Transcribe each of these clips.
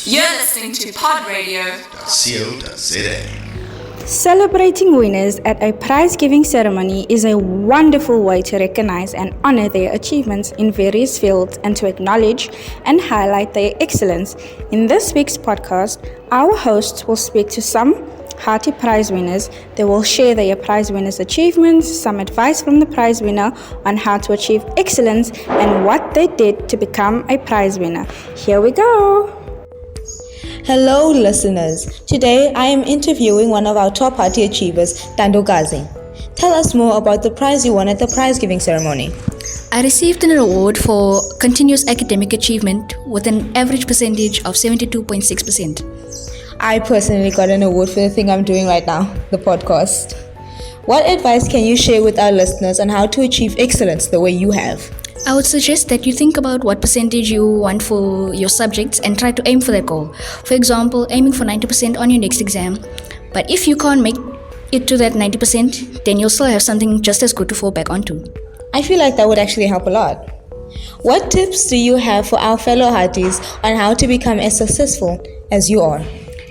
You're listening to Pod Radio. Celebrating winners at a prize-giving ceremony is a wonderful way to recognize and honor their achievements in various fields and to acknowledge and highlight their excellence. In this week's podcast, our hosts will speak to some Hattie prize winners. They will share their prize winners' achievements, some advice from the prize winner on how to achieve excellence, and what they did to become a prize winner. Here we go! Hello listeners, today I am interviewing one of our top Hattie achievers, Dando Gazi. Tell us more about the prize you won at the prize giving ceremony. I received an award for continuous academic achievement with an average percentage of 72.6%. I personally got an award for the thing I'm doing right now, the podcast. What advice can you share with our listeners on how to achieve excellence the way you have? I would suggest that you think about what percentage you want for your subjects and try to aim for that goal. For example, aiming for 90% on your next exam. But if you can't make it to that 90%, then you'll still have something just as good to fall back onto. I feel like that would actually help a lot. What tips do you have for our fellow Hatties on how to become as successful as you are?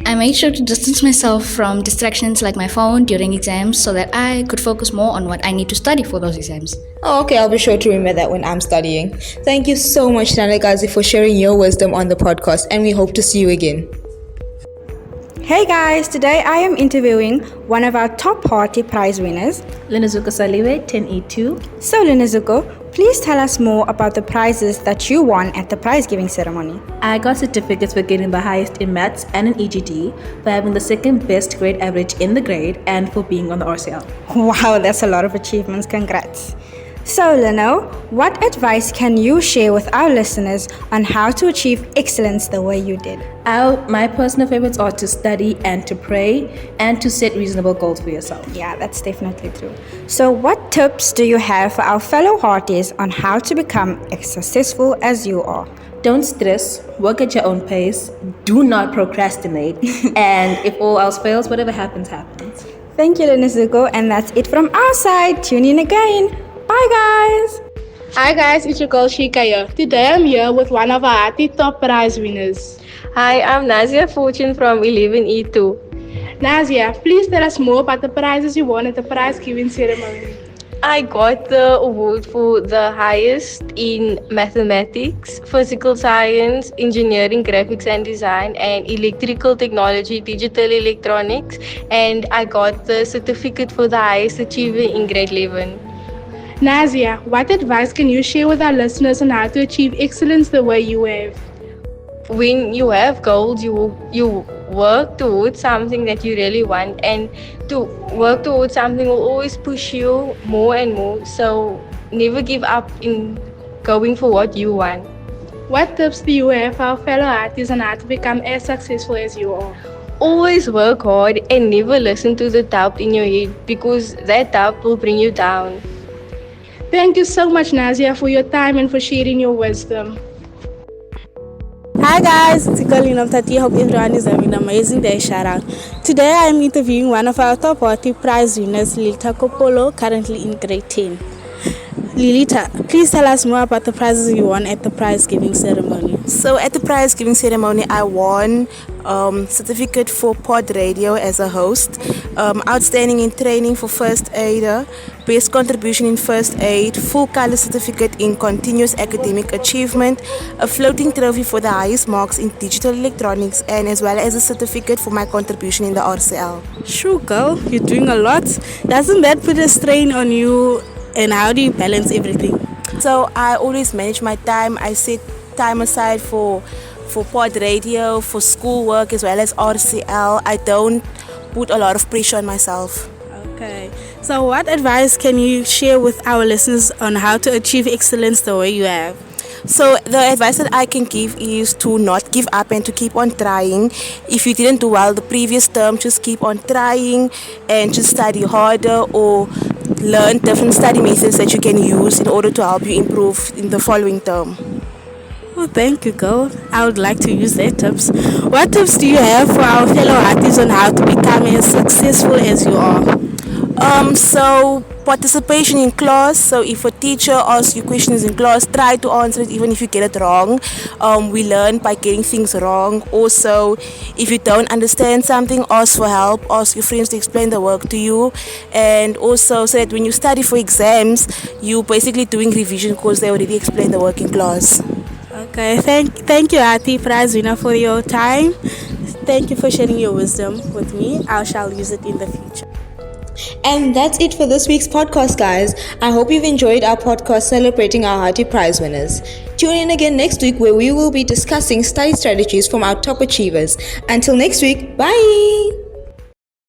I made sure to distance myself from distractions like my phone during exams so that I could focus more on what I need to study for those exams. Oh, okay, I'll be sure to remember that when I'm studying. Thank you so much, Dando Gazi, for sharing your wisdom on the podcast, and we hope to see you again. Hey guys, today I am interviewing one of our top Hattie prize winners, Luko Salo, 10E2. So Luko, please tell us more about the prizes that you won at the prize giving ceremony. I got certificates for getting the highest in maths and in EGD, for having the second best grade average in the grade, and for being on the RCL. Wow, that's a lot of achievements, congrats. So Lino, what advice can you share with our listeners on how to achieve excellence the way you did? My personal favorites are to study and to pray and to set reasonable goals for yourself. Yeah, that's definitely true. So what tips do you have for our fellow Hatties on how to become as successful as you are? Don't stress, work at your own pace, do not procrastinate, and if all else fails, whatever happens, happens. Thank you, Luko, and that's it from our side. Tune in again. Bye guys! Hi guys, it's your girl Shika here. Today I'm here with one of our Hattie top prize winners. Hi, I'm Nazia Fortun from 11E2. Nazia, please tell us more about the prizes you won at the prize giving ceremony. I got the award for the highest in mathematics, physical science, engineering, graphics and design, and electrical technology, digital electronics, and I got the certificate for the highest achiever in grade 11. Nazia, what advice can you share with our listeners on how to achieve excellence the way you have? When you have goals, you work towards something that you really want, and to work towards something will always push you more and more. So never give up in going for what you want. What tips do you have for our fellow artists on how to become as successful as you are? Always work hard and never listen to the doubt in your head, because that doubt will bring you down. Thank you so much, Nazia, for your time and for sharing your wisdom. Hi guys, it's Colleen of Tati. Hope everyone is having an amazing day. Shout out. Today I am interviewing one of our top Hattie prize winners, Lilita, currently in grade 10. Lilita, please tell us more about the prizes you won at the prize giving ceremony. So at the prize giving ceremony, I won certificate for Pod Radio as a host, outstanding in training for first aider, best contribution in first aid, full color certificate in continuous academic achievement, a floating trophy for the highest marks in digital electronics, and as well as a certificate for my contribution in the RCL. Sure girl, you're doing a lot. Doesn't that put a strain on you, and how do you balance everything? So I always manage my time. I set time aside for Pod Radio, for schoolwork as well as RCL. I don't put a lot of pressure on myself. Okay. So what advice can you share with our listeners on how to achieve excellence the way you have? So the advice that I can give is to not give up and to keep on trying. If you didn't do well the previous term, just keep on trying and just study harder or learn different study methods that you can use in order to help you improve in the following term. Oh, thank you, girl. I would like to use their tips. What tips do you have for our fellow artists on how to become as successful as you are? So participation in class. So if a teacher asks you questions in class, try to answer it even if you get it wrong. We learn by getting things wrong. Also, if you don't understand something, ask for help. Ask your friends to explain the work to you. And also, so that when you study for exams, you basically doing revision because they already explained the work in class. Okay, thank you, Hattie, prize winner, for your time. Thank you for sharing your wisdom with me. I shall use it in the future. And that's it for this week's podcast, guys. I hope you've enjoyed our podcast celebrating our Hattie Prize winners. Tune in again next week where we will be discussing study strategies from our top achievers. Until next week, bye!